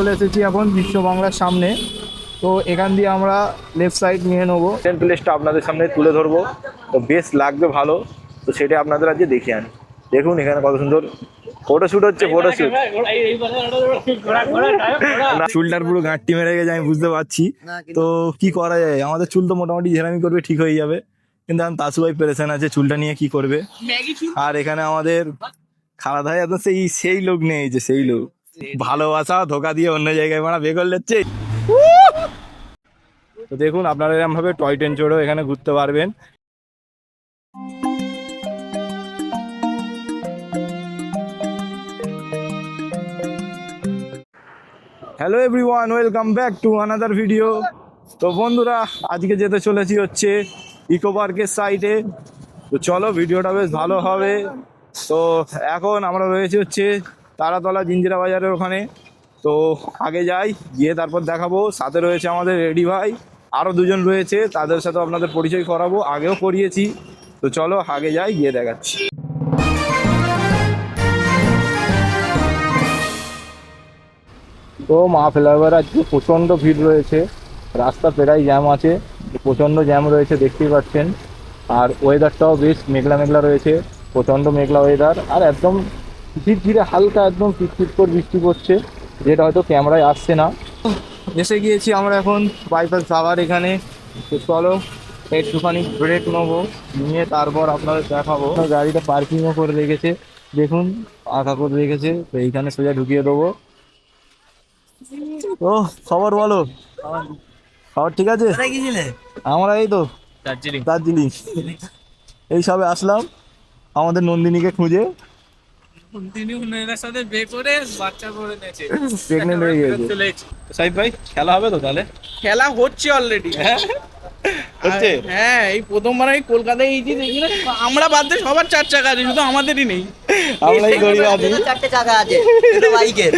চলে এসেছি এখন বিশ্ব বাংলার সামনে। তো এখান দিয়ে আমরা লেফট সাইড নিয়ে নেবো, প্লেসটা আপনাদের সামনে তুলে ধরবো। তো বেশ লাগবে ভালো, তো সেটা আপনাদের আজকে দেখিয়ে আনি। দেখুন এখানে কত সুন্দর ফটোশুট হচ্ছে। ফটোশুট চুলটার পুরো গাঁটটি মেরে গেছে, আমি বুঝতে পারছি। তো কি করা যায়, আমাদের চুল তো মোটামুটি ঝেরামি করবে, ঠিক হয়ে যাবে। কিন্তু আমি তাসু ভাই পেরেছেন আছে, চুলটা নিয়ে কি করবে। আর এখানে আমাদের খাওয়া দাওয়া এত সেই লোক নেই, যে সেই লোক ভালোবাসা ধোকা দিয়ে অন্য জায়গায় মারা বের করে নিচ্ছে। তো দেখুন আপনারা এরকম ভাবে টয় ট্রেন চড়েও এখানে ঘুরতে পারবেন। Hello everyone, welcome back to another video. তো বন্ধুরা, আজকে যেতে চলেছি হচ্ছে ইকো পার্কের সাইডে। তো চলো, ভিডিওটা বেশ ভালো হবে। তো এখন আমরা রয়েছি হচ্ছে তারাতলা জিঞ্জিরা বাজারের ওখানে। তো আগে যাই, গিয়ে তারপর দেখাবো। সাথে রয়েছে আমাদের রেডি ভাই, আরও দুজন রয়েছে, তাদের সাথে আপনাদের পরিচয় করাবো, আগেও করিয়েছি। তো চলো আগে যাই, গিয়ে দেখাচ্ছি। তো মা ফ্লাইওভার আজকে প্রচণ্ড ভিড় রয়েছে, রাস্তা প্রায় জ্যাম আছে, প্রচণ্ড জ্যাম রয়েছে দেখতেই পাচ্ছেন। আর ওয়েদারটাও বেশ মেঘলা মেঘলা রয়েছে, প্রচণ্ড মেঘলা ওয়েদার। আর একদম ধীরে ধীরে হালকা একদম পিট করে বৃষ্টি পড়ছে, যেটা হয়তো ক্যামেরায় আসছে না। এসে গিয়েছি আমরা এখন বাইপাস যাওয়ার এখানে। তো চলো একটুখানি ব্রেক নেবো, নিয়ে তারপর আপনাদের দেখাবো। গাড়িটা পার্কিংও করে রেখেছে, দেখুন আঁকা করে রেখেছে। তো এইখানে সোজা ঢুকিয়ে দেবো। তো খবর বলো, খবর ঠিক আছে? আমরা এই তো দার্জিলিং এই সবে আসলাম আমাদের নন্দিনীকে খুঁজে। প্রেগনেন্ট হয়ে গেছে। সাইফ ভাই, খেলা হবে তো তাহলে? খেলা হচ্ছে অলরেডি। হচ্ছে? হ্যাঁ, এই প্রথমবার আমি কলকাতায় এইছি, দেখি না আমরা বাদ দিয়ে সবার চার চাকা আছে, শুধু আমাদেরই নেই। আমরাই গরিব আছি। চারটে চাকা আছে, দুটো বাইকের,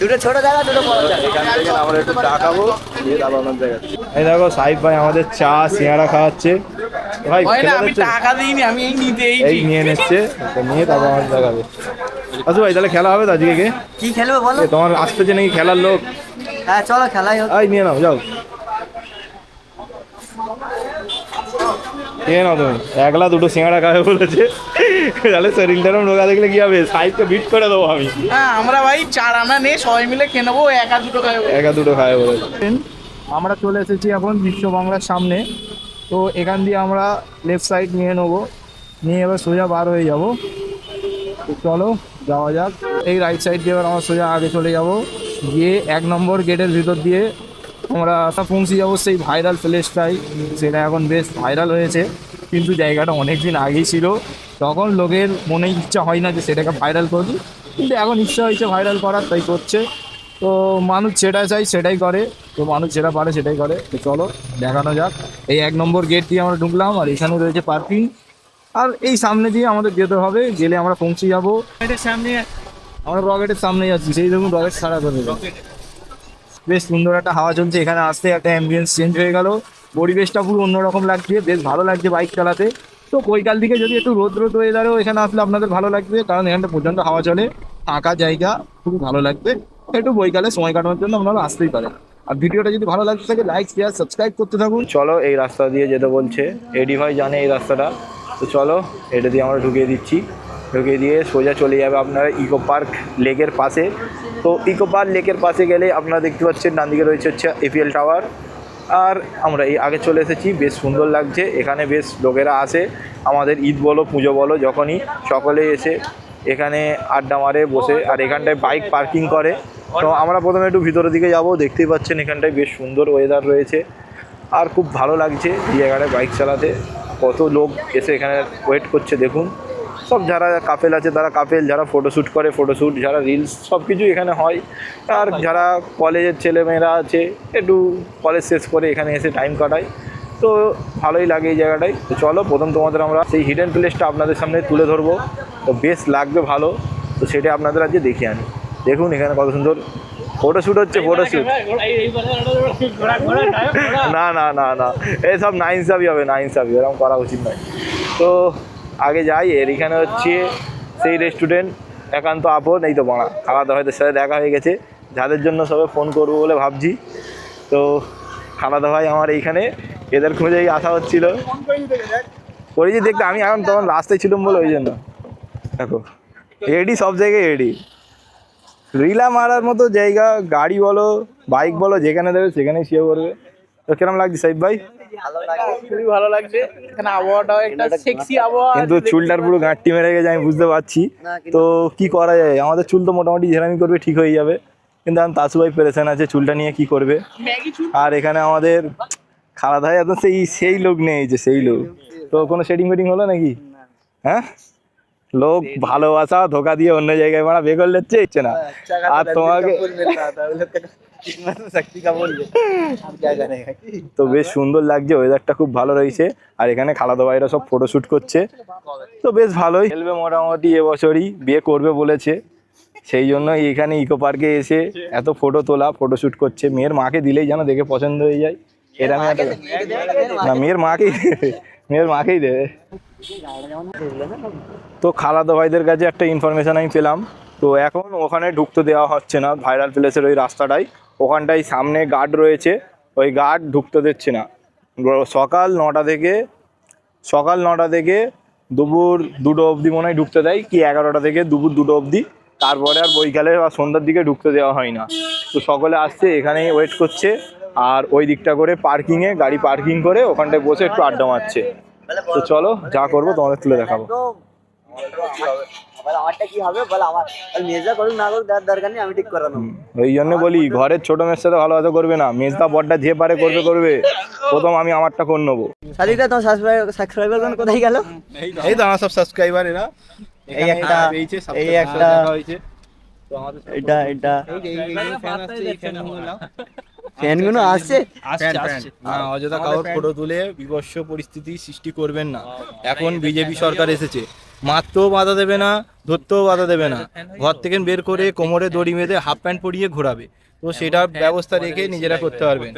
দুটো ছোট চাকা, দুটো বড় চাকা। এখান থেকে আমরা একটু চা খাবো, দিয়ে তারপর আপনার দেখাচ্ছি। এই দেখো সাইফ ভাই আমাদের চা সিঙ্গাড়া খাওয়াচ্ছে। ভাই হয় না, খেতে আমি দিচ্ছে? টাকা দিইনি, আমি এই নিতে এই এইছি। নিয়ে নিচ্ছে, তো নিয়ে তারপর আমাদের দেখাবে। আচ্ছা ভাই, তাহলে খেলা হবে তো আজকে? কে কি খেলবে বলো? তোমার আসতেছে নাকি খেলার লোক? হ্যাঁ চলো খেলাই হোক। এই নিয়ে নাও, যাও নিয়ে নাও। তুমি একলা দুটো সিঙ্গাড়া খাবে বলেছে, তাহলে শরীরটা রোগা দেখলে কি হবে? সাইডকে বিট করে দেবো আমি। হ্যাঁ, আমরা ভাই চার আনা নেই, সবাই মিলে খেয়ে নেবো, একা দুটো খাবো। একা দুটো খাবে বলেছে। আমরা চলে এসেছি এখন বিশ্ব বাংলার সামনে। তো এখান দিয়ে আমরা লেফট সাইড নিয়ে নেবো, নিয়ে এবার সোজা বার হয়ে যাব। তো চলো যাওয়া যাক। এই রাইট সাইড দিয়ে এবার আমরা সোজা আগে চলে যাব, গিয়ে 1 নম্বর গেটের ভিতর দিয়ে আমরা পৌঁছে যাবো সেই ভাইরাল প্লেসটাই। সেটা এখন বেশ ভাইরাল হয়েছে, কিন্তু জায়গাটা অনেক দিন আগেই ছিল, তখন লোকের মনে ইচ্ছা হয় না যে সেটাকে ভাইরাল করবি, কিন্তু এখন ইচ্ছা হয়েছে ভাইরাল করার, তাই করছে। তো মানুষ যেটা চাই সেটাই করে, তো মানুষ যেটা পারে সেটাই করে। তো চলো দেখানো যাক। এই 1 নম্বর গেট দিয়ে আমরা ঢুকলাম, আর এখানে রয়েছে পার্কিং। আর এই সামনে দিয়ে আমাদের যেতে হবে, গেলে আমরা পৌঁছে যাবো। সামনে আমরা রকেটের সামনে যাচ্ছি, সেই দেখুন রকেট ছাড়া করে। বেশ সুন্দর একটা হাওয়া চলছে, এখানে আসতে একটা অ্যাম্বিয়েন্স চেঞ্জ হয়ে গেল, পরিবেশটা পুরো অন্যরকম লাগছে, বেশ ভালো লাগছে বাইক চালাতে। তো বৈকাল দিকে যদি একটু রোদ ওয়েদারেও এখানে আসলে আপনাদের ভালো লাগবে, কারণ এখানটা প্রচণ্ড হাওয়া চলে, ফাঁকা জায়গা, খুবই ভালো লাগবে। একটু বৈকালে সময় কাটানোর জন্য আপনারা আসতেই পারেন। আর ভিডিওটা যদি ভালো লাগতে থাকে লাইক শেয়ার সাবস্ক্রাইব করতে থাকুন। চলো, এই রাস্তা দিয়ে যেতে বলছে, এডি ভাই জানে এই রাস্তাটা। তো চলো এটা দিয়ে আমরা ঢুকিয়ে দিচ্ছি, ঢুকিয়ে দিয়ে সোজা চলে যাবে আপনারা ইকো পার্ক লেকের পাশে। তো ইকো পার্ক লেকের পাশে গেলে আপনারা দেখতে পাচ্ছেন ডান দিকে রয়েছে হচ্ছে এফএল টাওয়ার। আর আমরা এই আগে চলে এসেছি, বেশ সুন্দর লাগছে এখানে, বেশ লোকেরা আসে, আমাদের ঈদ বলো পুজো বলো যখনই, সকলে এসে এখানে আড্ডা মারে বসে, আর এখানটায় বাইক পার্কিং করে। তো আমরা প্রথমে একটু ভিতরের দিকে যাব, দেখতেই পাচ্ছেন এখানটায় বেশ সুন্দর ওয়েদার রয়েছে, আর খুব ভালো লাগছে এই জায়গাটায় বাইক চালাতে। কত লোক এসে এখানে ওয়েট করছে দেখুন, সব যারা কাপেল আছে তারা কাপেল, যারা ফটোশ্যুট করে ফটোশ্যুট, যারা রিলস, সব কিছু এখানে হয়। আর যারা কলেজের ছেলেমেয়েরা আছে একটু কলেজ শেষ করে এখানে এসে টাইম কাটায়, তো ভালোই লাগে এই জায়গাটায়। তো চলো প্রথম তোমাদের আমরা সেই হিডেন প্লেসটা আপনাদের সামনে তুলে ধরবো, তো বেশ লাগবে ভালো, তো সেটা আপনাদের আজকে দেখিয়ে আনি। দেখুন এখানে কত সুন্দর ফটোশ্যুট হচ্ছে। ফটোশ্যুট না না না না, এসব নাইনসাফি হবে, নাইনসাফি এরকম করা উচিত নয়। তো আগে যাই, এর এখানে হচ্ছে সেই রেস্টুরেন্ট একান্ত আপন, এই তো বাড়া খাওয়া দাওয়াদের সাথে দেখা হয়ে গেছে, যাদের জন্য সবে ফোন করবো বলে ভাবছি। তো খালাদা ভাই আমার এইখানে, এদের খুঁজেই আসা হচ্ছিল, করেছি দেখতে। আমি এখন তখন রাস্তায় ছিলাম বলে ওই জন্য। দেখো রেডি, সব জায়গায় রেডি, রিলা মারার মতো জায়গা, গাড়ি বলো বাইক বলো যেখানে দেবে সেখানেই শুয়ে পড়বে। তো কিরম লাগছে সাইব ভাই? খুবই ভালো লাগছে, এখানে আবহাওয়াটাও একটা সেক্সি আবহাওয়া। কিন্তু চুলটার পুরো গাঁটটি মেরে গেছে আমি বুঝতে পারছি। তো কি করা যায়, আমাদের চুল তো মোটামুটি যেরামি করবে ঠিক হয়ে যাবে, কিন্তু এখন তাসু ভাই পেরেছেন আছে চুলটা নিয়ে কি করবে। ম্যাগি চুল। আর এখানে আমাদের খালাদা ভাই একদম সেই লোক নেই, যে সেই লোক। তো কোনো সেটিং ফেটিং হলো নাকি? হ্যাঁ, লোক ভালোবাসা ধোকা দিয়ে অন্য জায়গায় মারা বের করে নিচ্ছে, ইচ্ছে না। আর তোমাকে তো বেশ সুন্দর লাগছে, ওয়েদারটা খুব ভালো রয়েছে। আর এখানে খালাদা ভাইরা সব ফটোশুট করছে, তো বেশ ভালোই খেলবে মোটামুটি। এবছরই বিয়ে করবে বলেছে, সেই জন্য এখানে ইকো পার্কে এসে এত ফটো তোলা, ফটোশুট করছে। মেয়ের মাকে দিলেই যেন দেখে পছন্দ হয়ে যায়, এরকম একটা না, মেয়ের মাকেই দেবে। তো খালাদা ভাইদের কাছে একটা ইনফরমেশন আমি পেলাম, তো এখন ওখানে ঢুকতে দেওয়া হচ্ছে না, ভাইরাল প্লেসের ওই রাস্তাটাই, ওখানটায় সামনে গার্ড রয়েছে, ওই গার্ড ঢুকতে দিচ্ছে না। সকাল 9টা থেকে দুপুর 2টো অবধি মনে হয় ঢুকতে দেয়, কি 11টা থেকে দুপুর 2টো অবধি, তারপরে আর বৈকালে বা সন্ধ্যার দিকে ঢুকতে দেওয়া হয় না। তো সকলে আসছে, এখানেই ওয়েট করছে, আর ওই দিকটা করে পার্কিংয়ে গাড়ি পার্কিং করে ওখানটায় বসে একটু আড্ডা মারছে। তো চলো যা করবো তোমাদের তুলে দেখাবো। আমারটা কি হবে বল, আমার মেজা করুক না করুক তার দরকার নেই, আমি ঠিক করে নেবো। ওই জন্য বলি ঘরের ছোট মেয়ের সাথে ভালোবাসা করবে না, মেজদা বড়টা যে পারে করবে, প্রথম আমি আমারটা করে নেবো। সাদিকটা তোমার সাবস্ক্রাইবার কোথায় গেল? এই তো আমার সব সাবস্ক্রাইবার এরা, এই একটা, এই একটা, এটা ফ্যানগুলো আসছে। অযথা কারোর ফটো তুলে বিভৎস পরিস্থিতি সৃষ্টি করবেন না। এখন বিজেপি সরকার এসেছে, মারতেও বাধা দেবে না, ধরতেও বাধা দেবে না, ঘর থেকে বের করে কোমরে দড়ি বেঁধে হাফ প্যান্ট পরিয়ে ঘোরাবে। তো সেটার ব্যবস্থা রেখে নিজেরা করতে পারবেন।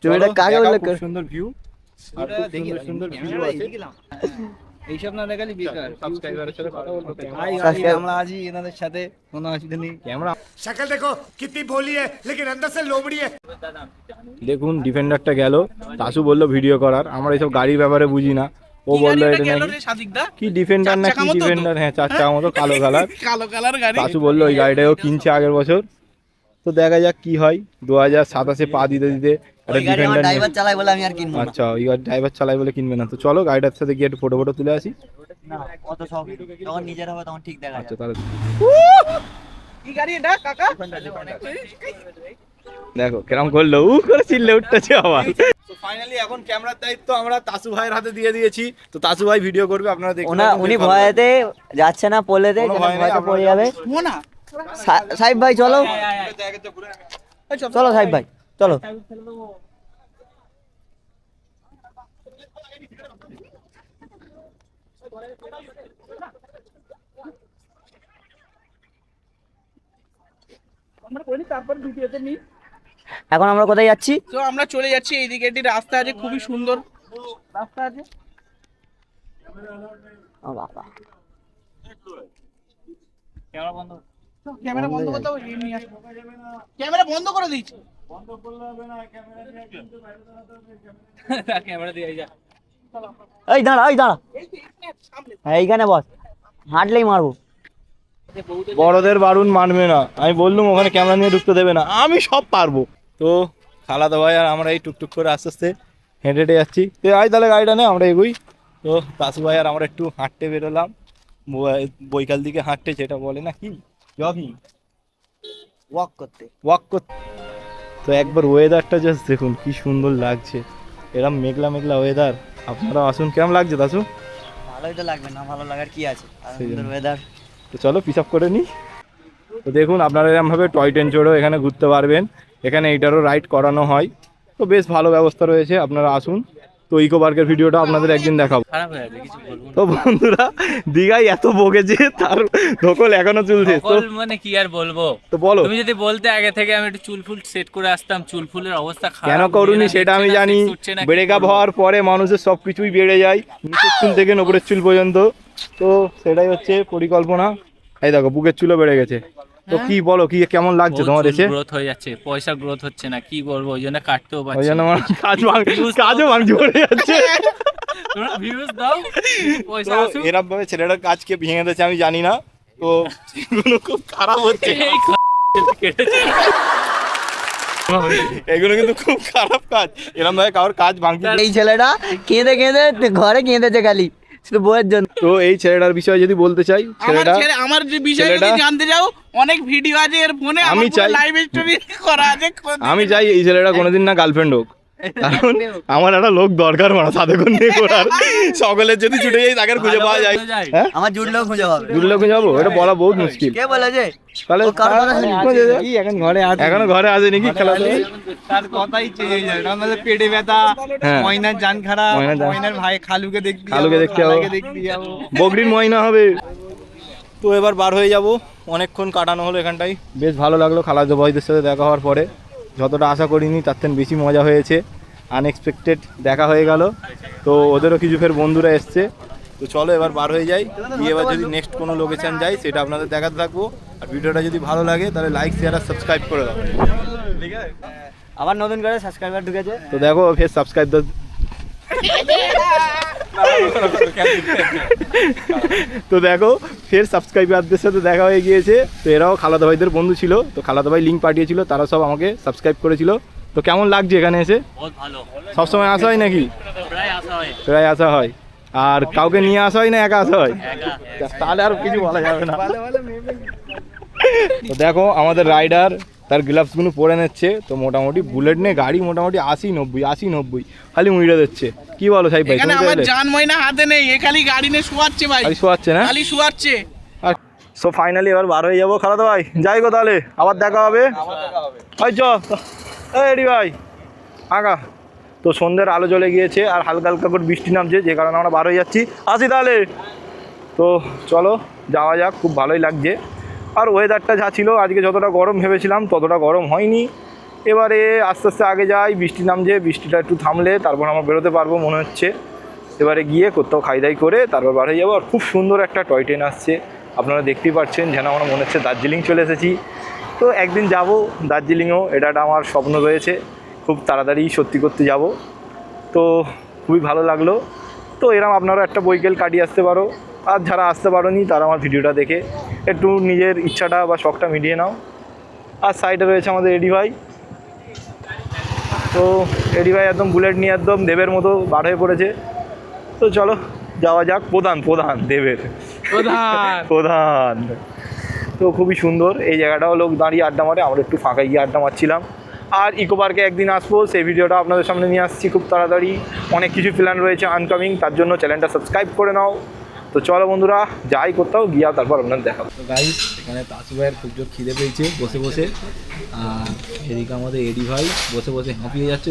তো এটা কাকে বলে? খুব সুন্দর ভিউ, আর খুব সুন্দর ভিউ আছে। এইসব না দেখালি বেকার, সাবস্ক্রাইবারের সাথে কথা বলবো, আমরা আজই এনাদের সাথে কোনো অসুবিধা নেই। ক্যামেরা शक्ल देखो कितनी भोली है लेकिन अंदर से लोमड़ी है। দেখুন ডিফেন্ডারটা গেল, তাসু বললো ভিডিও করার, আমরা এইসব গাড়ির ব্যাপারে বুঝি না। ও বললো এটা নাকি কি ডিফেন্ডার না কি ডিফেন্ডার, হ্যাঁ 4 চাকা মতো কালো কালার গাড়ি। তাসু বললো ওই গাড়িটাও কিনছে আগের বছর। তো দেখা যাক কি হয়, 2027-এ পা দিতে একটা ডিফেন্ডার। ড্রাইভার চালায় বলে আমি আর কিনবো না। আচ্ছা, ওই ড্রাইভার চালায় বলে কিনবে না। তো চলো গাড়িটার সাথে গিয়ে একটু ফটো তুলে আসি। না অত সব যখন নিজের হবে তখন ঠিক দেখা আচ্ছা যাবে। তাহলে কি গাড়ি এটা কাকা? দেখো কেরম করলো, করে চিল্লে উঠতেছে আবার। তো ফাইনালি এখন ক্যামেরার দায়িত্ব আমরা তাসু ভাইয়ের হাতে দিয়ে দিয়েছি। তো তাসু ভাই ভিডিও করবে, আপনারা দেখুন। উনি ভয়েতে যাচ্ছে না, পলেতে ভয়তে পড়ে যাবে। মোনা সাহেব ভাই চলো, চলো সাহেব ভাই চলো। তারপর ভিডিওতে নি। এখন আমরা কোথায় যাচ্ছি? তো আমরা চলে যাচ্ছি, এইদিকে একটি রাস্তা আছে, খুবই সুন্দর রাস্তা আছে। ও বাবা, ক্যামেরা বন্ধ করতে হবে, ক্যামেরা বন্ধ করে দিয়েছি। এই দাঁড়া হ্যাঁ এইখানে বস, হাঁটলেই মারবো। বড়দের বারুন মানবে না, আমি বললুম ওখানে ক্যামেরা নিয়ে ঢুকতে দেবে না, আমি সব পারবো। তো খালাদা ভাই আর আমরা এই টুকটুক করে আস্তে আস্তে হেঁটে হেঁটে যাচ্ছি। তো আয় তাহলে গাড়িটা নেই, আমরা এগোই। তো তাসু ভাই আর আমরা একটু হাঁটতে বেরোলাম, বৈকাল দিকে হাঁটতে, যেটা বলে না কি জগিং, ওয়াক করতে। তো একবার ওয়েদারটা জাস্ট দেখুন কি সুন্দর লাগছে, এরম মেঘলা ওয়েদার। আপনারা আসুন, কেমন লাগছে তাসু? ভালোই তো লাগবে, না ভালো লাগার কি আছে, সেই জন্য। সুন্দর ওয়েদার। তো চলো পিস আপ করে নিই। তো দেখুন আপনারা এরকমভাবে টয় ট্রেন চড়েও এখানে ঘুরতে পারবেন, এখানে এইটারও রাইড করানো হয়। তো বেশ ভালো ব্যবস্থা রয়েছে, আপনারা আসুন। তো ইকো পার্কের ভিডিওটা আপনাদের একদিন দেখাবো। তো বন্ধুরা দীঘায় এত বকেছে, তার ধকল এখনো চলছে। তো মানে কি আর বলবো, তো বলো, তুমি যদি বলতে আগে থেকে আমি একটু চুল ফুল সেট করে আসতাম। চুল ফুলের অবস্থা খারাপ, কেন করুনি সেটা আমি জানি। ব্রেকআপ হওয়ার পরে মানুষের সবকিছুই বেড়ে যায়, নিচের চুল থেকে উপরের চুল পর্যন্ত। তো সেটাই হচ্ছে পরিকল্পনা। এই দেখো বুকের চুলও বেড়ে গেছে, তো কি বলো, কি কেমন লাগছে তোমার এসে? গ্রোথ হয়ে যাচ্ছে, পয়সা গ্রোথ হচ্ছে না, কি করবো, ওই জন্য কাটতেও ওই পারছি জন্য না। আমার কাজও ভাঙছি পড়ে যাচ্ছে। তোমরা ভিউজ দাও, পয়সা তো আসুক। এরকম ভাবে ছেলেটার কাজকে ভেঙে দিয়েছে আমি জানি না, তো এগুলো খুব খারাপ হচ্ছে, এই কেটেছে। এগুলো কিন্তু খুব খারাপ কাজ, এরকম ভাবে কারোর কাজ ভাঙতে। এই ছেলেটা কেঁদে কেঁদে ঘরে কেঁদেছে খালি শুধু বইয়ের জন্য। তো এই ছেলেটার বিষয়ে যদি বলতে চাই, ছেলেটা আমার যে বিষয়ে যদি ছেলেটা- জানতে চাও, অনেক ভিডিও আছে এর ফোনে, আমি চাই- লাইভ স্টোরি করা আছে। আমি চাই এই ছেলেটা কোনোদিন না গার্লফ্রেন্ড হোক, কারণ আমার একটা লোক দরকার মানে সাথে করে নিয়ে করার। সকলের যদি ছুটে যাই তাকে আর খুঁজে পাওয়া যায়। হ্যাঁ, আমার জুটলেও খুঁজে পাবে। জুড়লে খুঁজে যাবো, এটা বলা বহুত মুশকিল। কে বলেছে? তাহলে ও কার কথা শুনি? খুঁজে যাও। এখনো ঘরে আছে নাকি খেলা? তার কথাই চেঞ্জ হয়ে যায়, আমাদের পেটে ব্যথা, হ্যাঁ। ময়নার জান খারাপ, ময়নার জান- ময়নার ভাই খালুকে দেখতে খালুকে যাবো, দেখতে যাবো। খালাকে দেখতে যাবো। বগরির ময়না হবে। তো এবার বার হয়ে যাব, অনেকক্ষণ কাটানো হলো এখানটাই, বেশ ভালো লাগলো খালাতো ভাইদের সাথে দেখা হওয়ার পরে। যতটা আশা করিনি তার থেকে বেশি মজা হয়েছে, আনএক্সপেক্টেড দেখা হয়ে গেল। তো ওদেরও কিছু ফের বন্ধুরা এসছে। তো চলো এবার বার হয়ে যাই, গিয়ে এবার যদি নেক্সট কোনো লোকেশন যাই সেটা আপনাদের দেখাতে থাকবো। আর ভিডিওটা যদি ভালো লাগে তাহলে লাইক শেয়ার আর সাবস্ক্রাইব করে দাও। আবার নতুন করে সাবস্ক্রাইবার ঢুকেছে। তো দেখো ফের সাবস্ক্রাইব তো দেখো ফের সাবস্ক্রাইবারদের সাথে দেখা হয়ে গিয়েছে। তো এরাও খালাদা ভাইদের বন্ধু ছিল, তো খালাদা ভাই লিঙ্ক পাঠিয়েছিল, তারা সব আমাকে সাবস্ক্রাইব করেছিল। তো কেমন লাগছে এখানে এসে? বহুত ভালো, সবসময় আসা হয় নাকি? প্রায় আসা হয়। প্রায় আসা হয়। আর কাউকে নিয়ে আসা হয় না একা আসা হয়? তাহলে আর কিছু বলা যাবে না। তো দেখো আমাদের রাইডার তার গ্লাভসগুলো পরে নিচ্ছে। তো মোটামুটি বুলেট নিয়ে গাড়ি মোটামুটি 80-90 খালি মুড়ে দিচ্ছে। কি বলো সাহেব ভাই? এখানে আমার জান ময়না হাতে নেই, এ খালি গাড়ি নিয়ে শুয়াচ্ছে ভাই, খালি শোয়াচ্ছে না? খালি শুয়াচ্ছে। সো ফাইনালি এবার বার হয়ে যাবো খালাদা ভাই, যাই গো তাহলে, আবার দেখা হবে। ভাই চ এডি ভাই আগা। তো সন্ধ্যের আলো জ্বলে গিয়েছে আর হালকা হালকা করে বৃষ্টি নামছে, যে কারণে আমরা বার হয়ে যাচ্ছি। আসি তাহলে। তো চলো যাওয়া যাক, খুব ভালোই লাগছে। আর ওয়েদারটা যা ছিল আজকে, যতটা গরম ভেবেছিলাম ততটা গরম হয়নি। এবারে আস্তে আস্তে আগে যাই, বৃষ্টি নামছে, বৃষ্টিটা একটু থামলে তারপর আমরা বেরোতে পারবো মনে হচ্ছে। এবারে গিয়ে কোথাও খাই দাই করে তারপর বার হয়ে যাবো। আর খুব সুন্দর একটা টয় ট্রেন আসছে, আপনারা দেখতেই পাচ্ছেন, যেন আমার মনে হচ্ছে দার্জিলিং চলে এসেছি। তো একদিন যাব দার্জিলিংও, এটা একটা আমার স্বপ্ন রয়েছে, খুব তাড়াতাড়ি সত্যি করতে যাব। তো খুবই ভালো লাগলো। তো এরকম আপনারা একটা বৈকাল কাটিয়ে আসতে পারো। আর যারা আসতে পারোনি তারা আমার ভিডিওটা দেখে একটু নিজের ইচ্ছাটা বা শখটা মিটিয়ে নাও। আর সাইডে রয়েছে আমাদের এডি ভাই। তো এডি ভাই একদম বুলেট নিয়ে একদম দেবের মতো বার হয়ে পড়েছে। তো চলো যাওয়া যাক। প্রধান দেবের প্রধান। তো খুবই সুন্দর এই জায়গাটাও, লোক দাঁড়িয়ে আড্ডা মারে, আমরা একটু ফাঁকায় গিয়ে আড্ডা মারছিলাম। আর ইকো পার্কে একদিন আসবো, সেই ভিডিওটা আপনাদের সামনে নিয়ে আসছি খুব তাড়াতাড়ি। অনেক কিছু প্ল্যান রয়েছে আনকামিং, তার জন্য চ্যানেলটা সাবস্ক্রাইব করে নাও। তো চলো বন্ধুরা যাই কোথাও গিয়ে তারপর আপনাদের দেখাবো। তো গাইস এখানে তাসু ভাইয়ের খুব জোর খিদে পেয়েছে বসে বসে। আর এদিকে আমাদের এডি ভাই বসে বসে হাঁপিয়ে যাচ্ছে,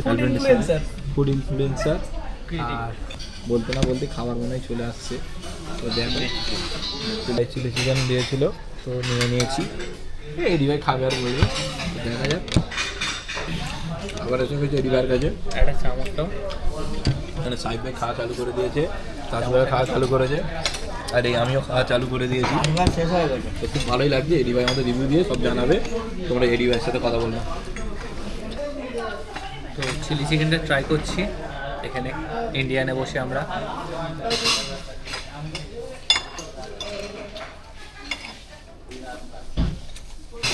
ফুড ইনফ্লুয়েন্সার। আর বলতে না বলতে খাবার মনে হয় চলে আসছে। তো দেখো চিলি চিকেন দিয়েছিল, তো নিয়ে নিয়েছি। এডি ভাই খাবে আর বলবে, তো দেখা যাক। আবার এসে গেছে এডি ভাইয়ের কাছে একটা চামচ দাও। এখানে সাহেব ভাই খাওয়া চালু করে দিয়েছে, তাসু ভাই খাওয়া চালু করেছে, আর এই আমিও খাওয়া চালু করে দিয়েছি। শেষ হয়ে গেছে। তো খুব ভালোই লাগছে। এডি ভাই আমাদের রিভিউ দিয়ে সব জানাবে, তোমরা এডি ভাইয়ের সাথে কথা বলবে। তো চিলি চিকেনটা ট্রাই করছি এখানে ইন্ডিয়ানে বসে আমরা।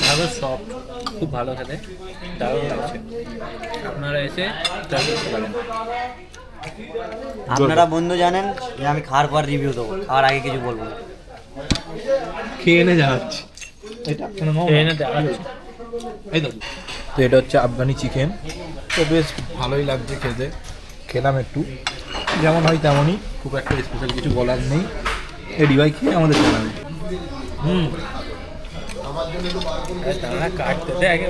ভালো সফট, খুব ভালো খেতে, দারুণ লাগছে। আপনারা এসে ট্রাই করতে পারেন। আপনারা বন্ধু জানেন যে আমি খাওয়ার পর রিভিউ দেবো, খাওয়ার আগে কিছু বলবো না। খেয়ে এনে যাচ্ছি। এনে দেওয়া হচ্ছে। এই দাদু, তো এটা হচ্ছে আফগানি চিকেন। তো বেশ ভালোই লাগছে খেতে, খেলাম একটু, যেমন হয় তেমনই, খুব একটা স্পেশাল কিছু বলার নেই। এডি ভাই খেয়ে আমাদের জানাবে। তারা কাটতে দেয় আগে।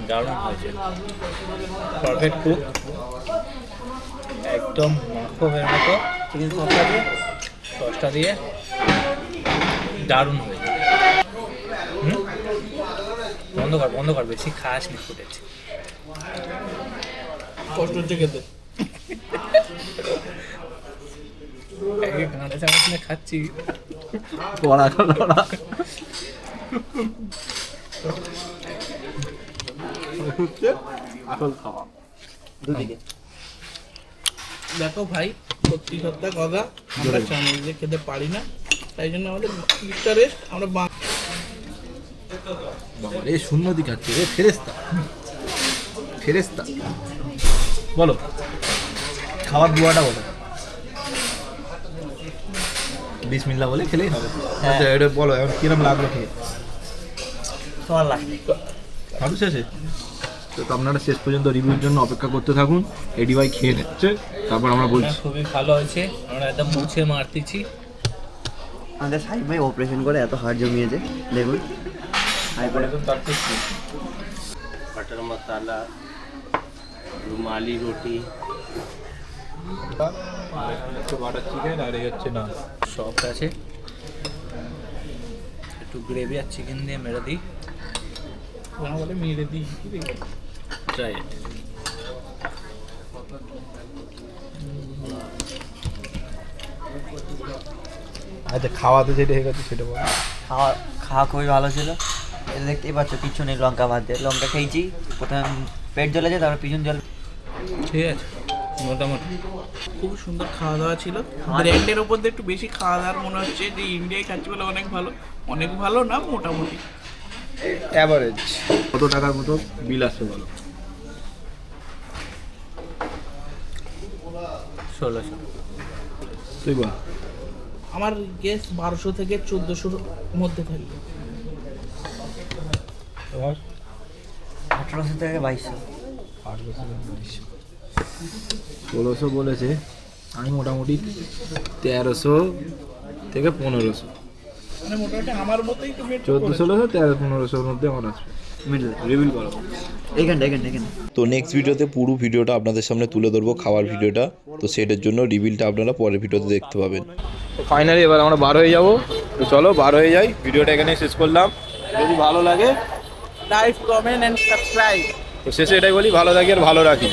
দারুণ হয়েছে, পারফেক্ট কুক, একদম মাখনের মতো। চিকেন সসটা দিয়ে দারুণ হয়েছে। বন্ধ কর বেশি খাস নি ফুটেছে। কষ্ট হচ্ছে খেতে। একে গাঁড়ে চামচ খাচ্ছি। দুদিকে দেখো ভাই, সত্যি সত্যি কথা, আমরা চামচ দিয়ে খেতে পারি না, তাই জন্য আমাদের কিছুটা রেস্ট আমরা রে শূন্য দিক আছে রে, ফেরেস্তা ফেরেস্তা। বলো খাবার দুয়াটা বলো, বিসমিল্লাহ বলে খেলেই হবে। আচ্ছা এটা বলো এখন কিরম লাগলো খেয়ে? তোমার লাগে খাবো শেষে তো আপনারা শেষ পর্যন্ত রিভিউর জন্য অপেক্ষা করতে থাকুন। এডি ভাই খেয়ে নিচ্ছে, তারপর আমরা বলছি। খুবই ভালো হয়েছে, আমরা একদম মুছে মারতেছি। আমাদের সাহেব ভাই অপারেশন করে এত হাড় জমিয়েছে দেখুন। बटर मसाला, रुमाली रोटी, বাটার চিকেন আর এই হচ্ছে না সব আছে। একটু গ্রেভি আর চিকেন দিয়ে মেরে দিই। বলে মেরে দিই। Try it. আচ্ছা খাওয়াতে যেটা হয়ে গেছে সেটা বলো। খাওয়া খাওয়া খুবই ভালো ছিল। এটা দেখতেই পাচ্ছ কিচ্ছু নেই, লঙ্কা ভাত দিয়ে লঙ্কা খেয়েছি, প্রথমে পেট জ্বলেছে তারপর পিছন জল। ঠিক আছে, মোটামুটি খুব সুন্দর খাওয়া দাওয়া ছিল। ব্র্যান্ডের ওপর দিয়ে একটু বেশি খাওয়া দাওয়ার মনে হচ্ছে যে ইন্ডিয়ায় খাচ্ছি বলে অনেক ভালো না, মোটামুটি অ্যাভারেজ। কত টাকার মতো বিল আসছে বলো? 1600। তুই বল। আমার গেস 1200 থেকে 1400 মধ্যে থাকবে। তোমার 1800 থেকে 2200। 1600 বলেছে, আমি মোটামুটি 1300 থেকে 1500, মানে মোটামুটি আমার মতোই তো মেট্রো 1400 1300-1500-র মধ্যে আমার আসবে। মিডল রিভিল করো। এইখানটা। তো নেক্সট ভিডিওতে পুরো ভিডিওটা আপনাদের সামনে তুলে ধরবো, খাওয়ার ভিডিওটা। তো সেটার জন্য রিভিলটা আপনারা পরের ভিডিওতে দেখতে পাবেন। তো ফাইনালি এবার আমরা বার হয়ে যাবো। তো চলো বার হয়ে যাই, ভিডিওটা এখানে শেষ করলাম। যদি ভালো লাগে লাইক, কমেন্ট এন্ড সাবস্ক্রাইব। তো শেষে এটাই বলি, ভালো থাকি আর ভালো রাখি।